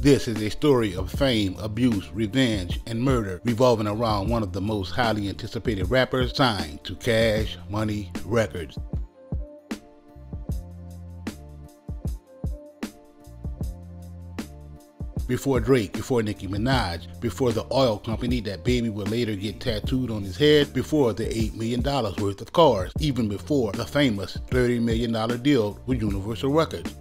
This is a story of fame, abuse, revenge, and murder revolving around one of the most highly anticipated rappers signed to Cash Money Records. Before Drake, before Nicki Minaj, before the oil company that Baby would later get tattooed on his head, before the $8 million worth of cars, even before the famous $30 million deal with Universal Records.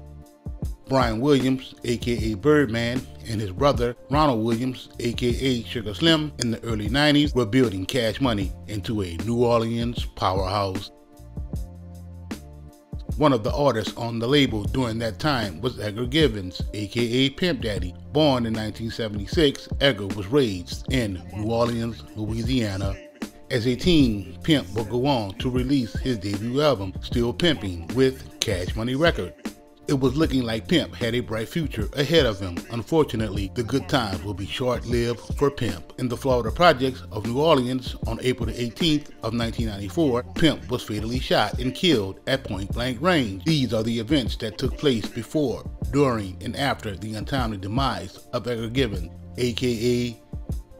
Brian Williams, aka Birdman, and his brother Ronald Williams, aka Sugar Slim, in the early 90s were building Cash Money into a New Orleans powerhouse. One of the artists on the label during that time was Edgar Givens, aka Pimp Daddy. Born in 1976, Edgar was raised in New Orleans, Louisiana. As a teen, Pimp would go on to release his debut album, Still Pimping, with Cash Money Records. It was looking like Pimp had a bright future ahead of him. Unfortunately, the good times will be short-lived for Pimp. In the Florida projects of New Orleans on April the 18th of 1994, Pimp was fatally shot and killed at point-blank range. These are the events that took place before, during, and after the untimely demise of Edgar Givens, aka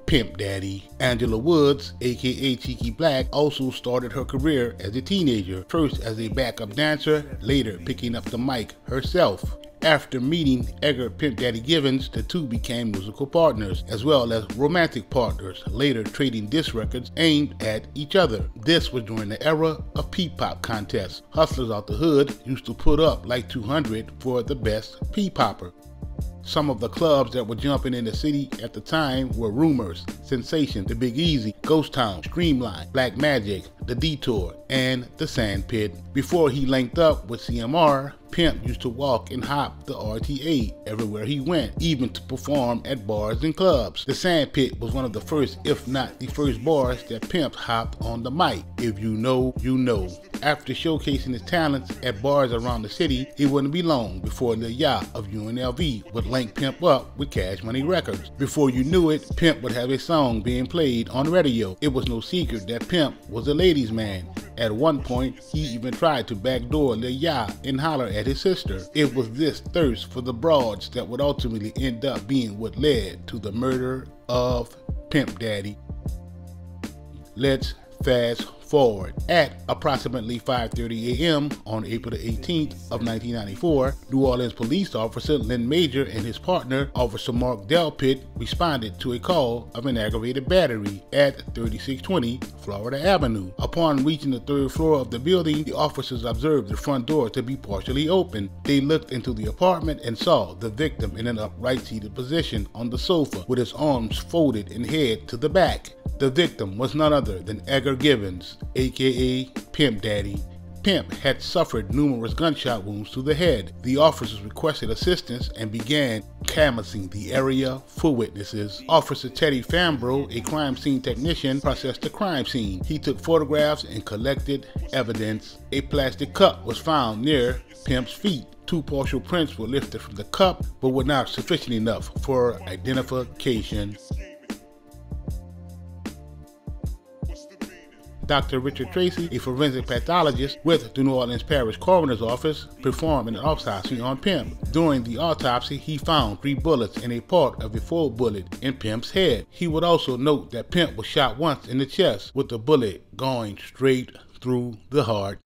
Pimp Daddy. Angela Woods, aka Cheeky Black, also started her career as a teenager, first as a backup dancer, later picking up the mic herself. After meeting Edgar Pimp Daddy Givens, the two became musical partners, as well as romantic partners, later trading disc records aimed at each other. This was during the era of P-pop contests. Hustlers out the hood used to put up like 200 for the best P-popper. Some of the clubs that were jumping in the city at the time were Rumors, Sensation, The Big Easy, Ghost Town, Streamline, Black Magic, The Detour, and The Sand Pit. Before he linked up with CMR, Pimp used to walk and hop the RTA everywhere he went, even to perform at bars and clubs. The Sand Pit was one of the first, if not the first bars that Pimp hopped on the mic. If you know, you know. After showcasing his talents at bars around the city, it wouldn't be long before Lil Ya of UNLV would link Pimp up with Cash Money Records. Before you knew it, Pimp would have a song being played on radio. It was no secret that Pimp was a ladies' man. At one point, he even tried to backdoor Lil Ya and holler at his sister. It was this thirst for the broads that would ultimately end up being what led to the murder of Pimp Daddy. Let's fast forward. At approximately 5:30 a.m. on April the 18th of 1994, New Orleans police officer Lynn Major and his partner, Officer Mark Delpit, responded to a call of an aggravated battery at 3620 Florida Avenue. Upon reaching the third floor of the building, the officers observed the front door to be partially open. They looked into the apartment and saw the victim in an upright seated position on the sofa with his arms folded and head to the back. The victim was none other than Edgar Givens, aka Pimp Daddy. Pimp had suffered numerous gunshot wounds to the head. The officers requested assistance and began canvassing the area for witnesses. Officer Teddy Fambro, a crime scene technician, processed the crime scene. He took photographs and collected evidence. A plastic cup was found near Pimp's feet. Two partial prints were lifted from the cup, but were not sufficient enough for identification. Dr. Richard Tracy, a forensic pathologist with the New Orleans Parish Coroner's Office, performed an autopsy on Pimp. During the autopsy, he found 3 bullets and a part of a full bullet in Pimp's head. He would also note that Pimp was shot once in the chest, with the bullet going straight through the heart.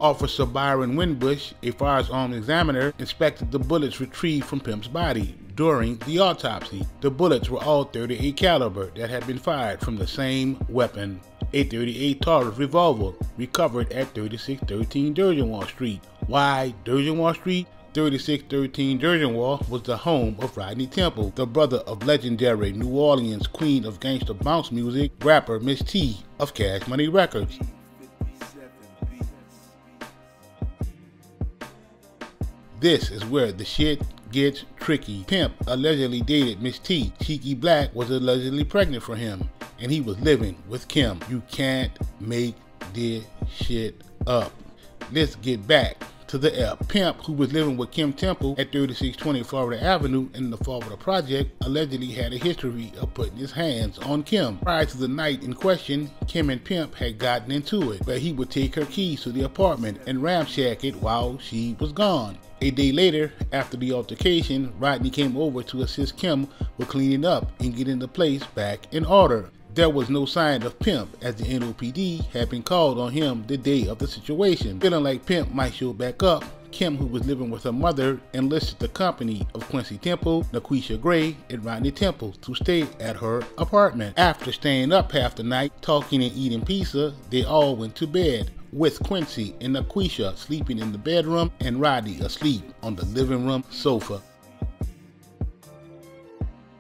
Officer Byron Winbush, a firearms examiner, inspected the bullets retrieved from Pimp's body. During the autopsy, the bullets were all .38 caliber that had been fired from the same weapon. A .38 Taurus revolver recovered at 3613 Durgenwall Street. Why Durgenwall Street? 3613 Durgenwall was the home of Rodney Temple, the brother of legendary New Orleans queen of gangsta bounce music, rapper Miss T of Cash Money Records. This is where the shit gets tricky. Pimp allegedly dated Miss T. Cheeky Black was allegedly pregnant for him, and he was living with Kim. You can't make this shit up. Let's get back to the F. Pimp, who was living with Kim Temple at 3620 Florida Avenue in the Florida Project, allegedly had a history of putting his hands on Kim. Prior to the night in question, Kim and Pimp had gotten into it, but he would take her keys to the apartment and ramshack it while she was gone. A day later, after the altercation, Rodney came over to assist Kim with cleaning up and getting the place back in order. There was no sign of Pimp, as the NOPD had been called on him the day of the situation. Feeling like Pimp might show back up, Kim, who was living with her mother, enlisted the company of Quincy Temple, Naquisha Gray, and Rodney Temple to stay at her apartment. After staying up half the night, talking and eating pizza, they all went to bed, with Quincy and Naquisha sleeping in the bedroom and Rodney asleep on the living room sofa.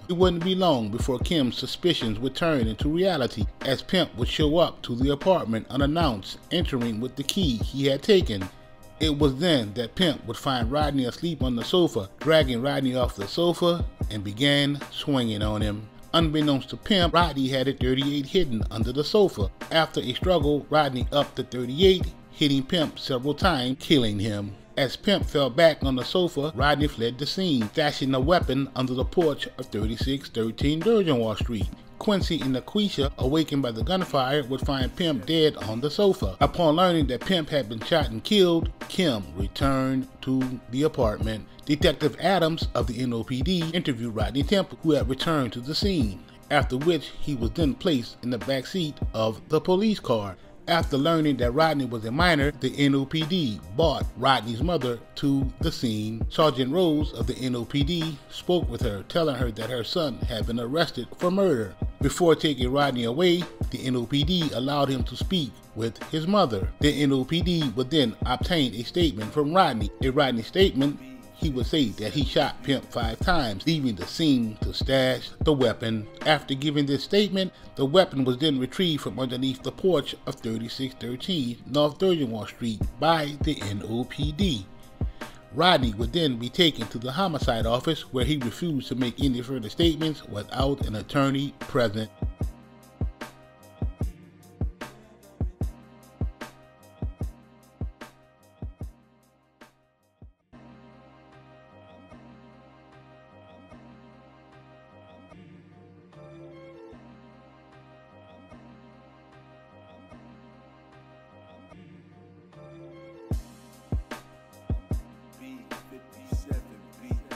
It wouldn't be long before Kim's suspicions would turn into reality, as Pimp would show up to the apartment unannounced, entering with the key he had taken. It was then that Pimp would find Rodney asleep on the sofa, dragging Rodney off the sofa and began swinging on him. Unbeknownst to Pimp, Rodney had a .38 hidden under the sofa. After a struggle, Rodney upped the .38, hitting Pimp several times, killing him. As Pimp fell back on the sofa, Rodney fled the scene, stashing the weapon under the porch of 3613 Durgenwall Street. Quincy and Naquisha, awakened by the gunfire, would find Pimp dead on the sofa. Upon learning that Pimp had been shot and killed, Kim returned to the apartment. Detective Adams of the NOPD interviewed Rodney Temple, who had returned to the scene, after which he was then placed in the back seat of the police car. After learning that Rodney was a minor, the NOPD brought Rodney's mother to the scene. Sergeant Rose of the NOPD spoke with her, telling her that her son had been arrested for murder. Before taking Rodney away, the NOPD allowed him to speak with his mother. The NOPD would then obtain a statement from Rodney. In Rodney's statement, he would say that he shot Pimp 5 times, leaving the scene to stash the weapon. After giving this statement, the weapon was then retrieved from underneath the porch of 3613 North Durgenwall Street by the NOPD. Rodney would then be taken to the homicide office, where he refused to make any further statements without an attorney present.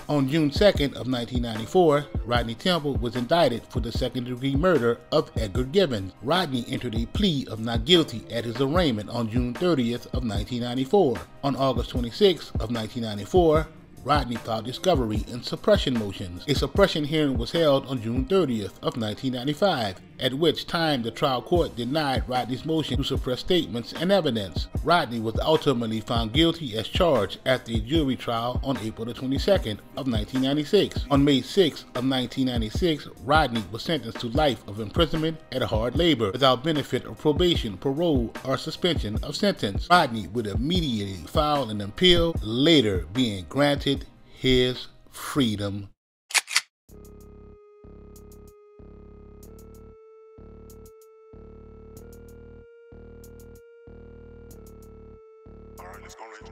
On June 2nd of 1994, Rodney Temple was indicted for the second-degree murder of Edgar Givens. Rodney entered a plea of not guilty at his arraignment on June 30th of 1994. On August 26th of 1994, Rodney filed discovery and suppression motions. A suppression hearing was held on June 30th of 1995, at which time the trial court denied Rodney's motion to suppress statements and evidence. Rodney was ultimately found guilty as charged after a jury trial on April the 22nd of 1996. On May 6th of 1996, Rodney was sentenced to life of imprisonment at hard labor without benefit of probation, parole, or suspension of sentence. Rodney would immediately file an appeal, later being granted his freedom. Let's go, Rachel.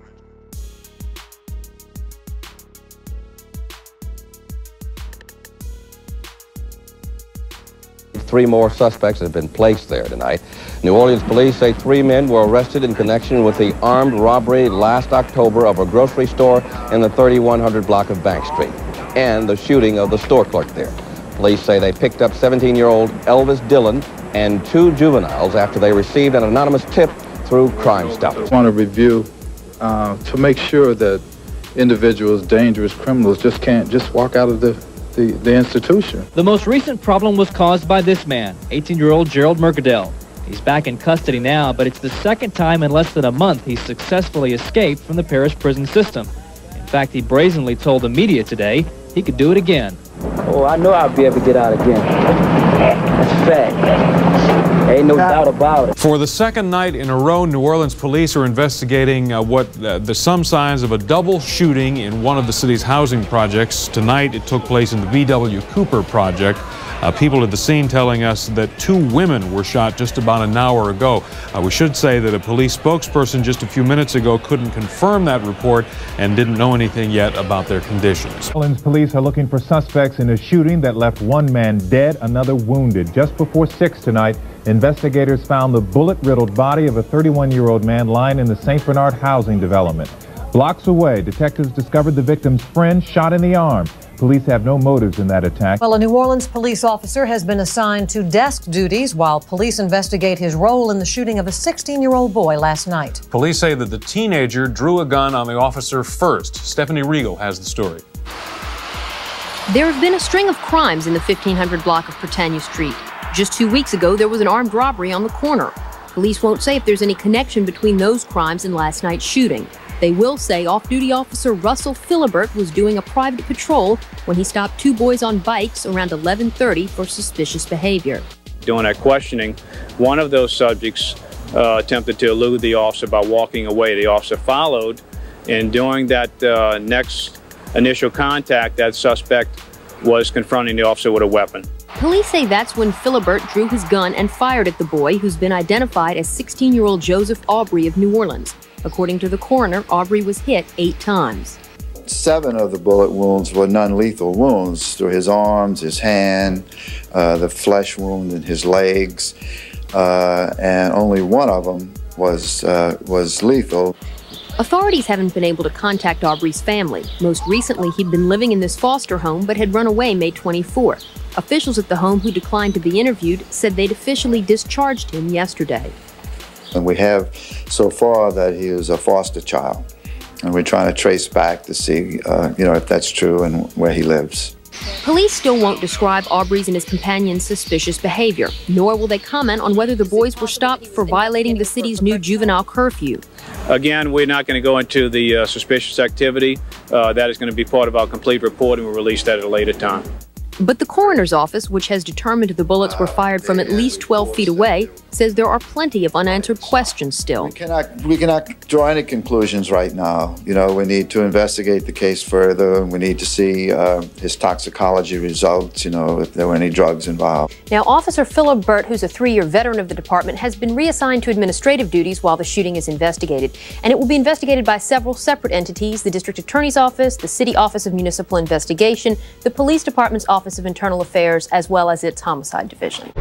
3 more suspects have been placed there tonight. New Orleans police say 3 men were arrested in connection with the armed robbery last October of a grocery store in the 3100 block of Bank Street and the shooting of the store clerk there. Police say they picked up 17-year-old Elvis Dillon and 2 juveniles after they received an anonymous tip through Crime Stoppers. I want to review to make sure that individuals, dangerous criminals, just can't just walk out of the institution. The most recent problem was caused by this man, 18-year-old Gerald Mercadal. He's back in custody now, but it's the second time in less than a month he's successfully escaped from the Paris prison system. In fact, he brazenly told the media today he could do it again. Oh, I know I'll be able to get out again. That's a fact. Ain't no doubt about it. For the second night in a row, New Orleans police are investigating there's some signs of a double shooting in one of the city's housing projects. Tonight, it took place in the B.W. Cooper project. People at the scene telling us that 2 women were shot just about an hour ago. We should say that a police spokesperson just a few minutes ago couldn't confirm that report and didn't know anything yet about their conditions. New Orleans police are looking for suspects in a shooting that left 1 man dead, another wounded. Just before 6 tonight, investigators found the bullet-riddled body of a 31-year-old man lying in the St. Bernard housing development. Blocks away, detectives discovered the victim's friend shot in the arm. Police have no motives in that attack. Well, a New Orleans police officer has been assigned to desk duties while police investigate his role in the shooting of a 16-year-old boy last night. Police say that the teenager drew a gun on the officer first. Stephanie Regal has the story. There have been a string of crimes in the 1500 block of Britannia Street. Just 2 weeks ago, there was an armed robbery on the corner. Police won't say if there's any connection between those crimes and last night's shooting. They will say off-duty officer Russell Philibert was doing a private patrol when he stopped 2 boys on bikes around 11:30 for suspicious behavior. During that questioning, one of those subjects attempted to elude the officer by walking away. The officer followed, and during that next initial contact, that suspect was confronting the officer with a weapon. Police say that's when Philibert drew his gun and fired at the boy, who's been identified as 16-year-old Joseph Aubrey of New Orleans. According to the coroner, Aubrey was hit 8 times. 7 of the bullet wounds were non-lethal wounds through his arms, his hand, the flesh wound in his legs, and only 1 of them was lethal. Authorities haven't been able to contact Aubrey's family. Most recently, he'd been living in this foster home but had run away May 24th. Officials at the home who declined to be interviewed said they'd officially discharged him yesterday. And we have so far that he is a foster child, and we're trying to trace back to see, if that's true and where he lives. Police still won't describe Aubrey's and his companion's suspicious behavior, nor will they comment on whether the boys were stopped for violating the city's new juvenile curfew. Again, we're not going to go into the suspicious activity. That is going to be part of our complete report, and we'll release that at a later time. But the coroner's office, which has determined the bullets were fired from at least 12 feet away, says there are plenty of unanswered questions still. We cannot draw any conclusions right now. We need to investigate the case further, and we need to see his toxicology results, if there were any drugs involved. Now, Officer Philibert, who's a 3-year veteran of the department, has been reassigned to administrative duties while the shooting is investigated. And it will be investigated by several separate entities: the District Attorney's Office, the City Office of Municipal Investigation, the Police Department's Office of Internal Affairs, as well as its Homicide Division.